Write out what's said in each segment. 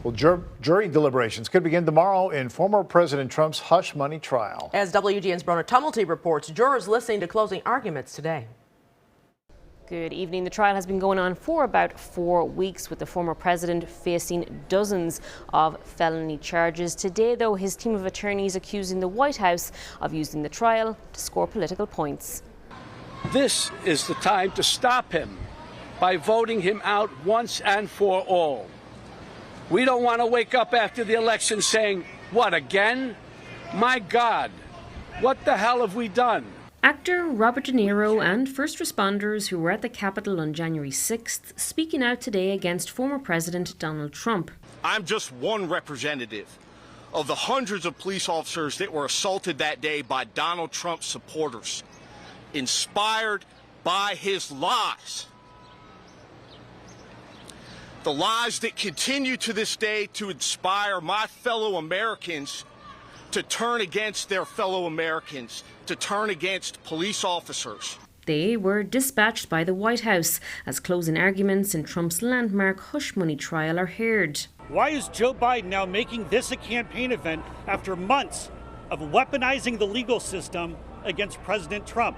Well, jury deliberations could begin tomorrow in former President Trump's hush money trial. As WGN's Brona Tumulty reports, jurors listening to closing arguments today. Good evening. The trial has been going on for about 4 weeks, with the former president facing dozens of felony charges. Today, though, his team of attorneys accusing the White House of using the trial to score political points. This is the time to stop him by voting him out once and for all. We don't want to wake up after the election saying, "What, again? My God, what the hell have we done?" Actor Robert De Niro and first responders who were at the Capitol on January 6th speaking out today against former President Donald Trump. I'm just one representative of the hundreds of police officers that were assaulted that day by Donald Trump's supporters, inspired by his lies. The lies that continue to this day to inspire my fellow Americans to turn against their fellow Americans, to turn against police officers. They were dispatched by the White House as closing arguments in Trump's landmark hush money trial are heard. Why is Joe Biden now making this a campaign event after months of weaponizing the legal system against President Trump?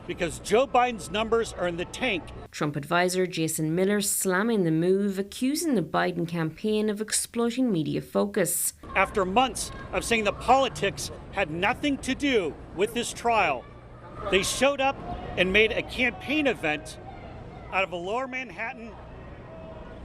Because Joe Biden's numbers are in the tank. Trump advisor Jason Miller slamming the move, accusing the Biden campaign of exploiting media focus. After months of saying the politics had nothing to do with this trial, they showed up and made a campaign event out of a Lower Manhattan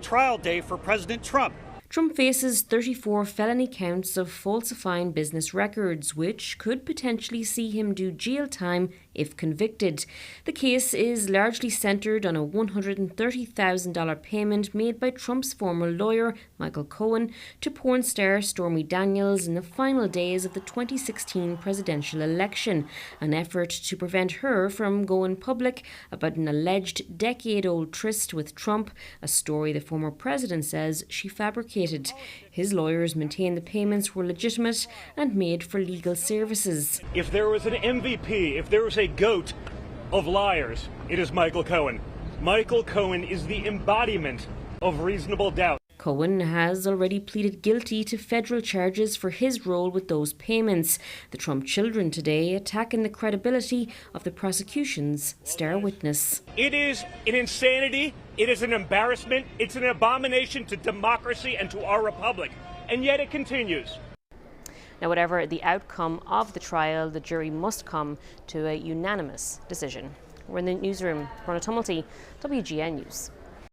trial day for President Trump. Trump faces 34 felony counts of falsifying business records, which could potentially see him do jail time if convicted. The case is largely centred on a $130,000 payment made by Trump's former lawyer, Michael Cohen, to porn star Stormy Daniels in the final days of the 2016 presidential election, an effort to prevent her from going public about an alleged decade-old tryst with Trump, a story the former president says she fabricated. His lawyers maintain the payments were legitimate and made for legal services. If there was an MVP, if there was a GOAT of liars, it is Michael Cohen. Michael Cohen is the embodiment of reasonable doubt. Cohen has already pleaded guilty to federal charges for his role with those payments. The Trump children today attacking the credibility of the prosecution's star witness. It is an insanity. It is an embarrassment. It's an abomination to democracy and to our republic. And yet it continues. Now, whatever the outcome of the trial, the jury must come to a unanimous decision. We're in the newsroom. Brona Tumulty, WGN News.